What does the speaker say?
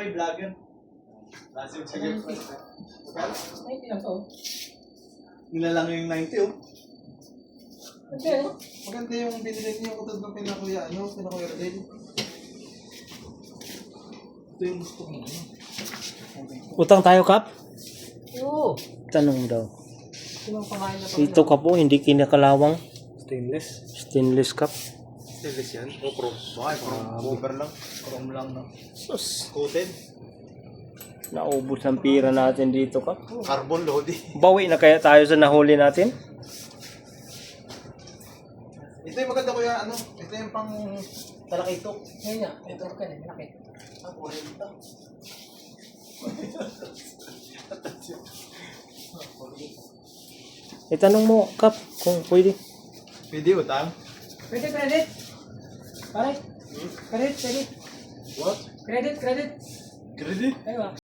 May vlogger. Lasing sige. 90 lang to. Nilalang yung 90 oh. Okay, no? Maganda yung binili niyo katulad ng pinakuya, pinakuya Rodel. Ito yung gusto ko. Utang tayo, Kap? Oo. Tanong daw. Sinong pamain na Ito ka po, hindi kinakalawang. Stainless. Stainless cup. Stainless yan? O chrome? Bakit? Cover lang. Chrome lang no. Sus, Coated. naubos ang pira natin dito, Kap. Carbon load eh. Bawi na kaya tayo sa nahuli natin? Ito yung maganda ko yan, ito yung pang Talakito. Ngayon nga, ito ka na, malaki. Ako rin ito. Itanong mo, Kap, kung pwede. Pwede utang? Pwede credit? Pare? Credit, credit. What? Credit, credit. Credit? Ayun ah.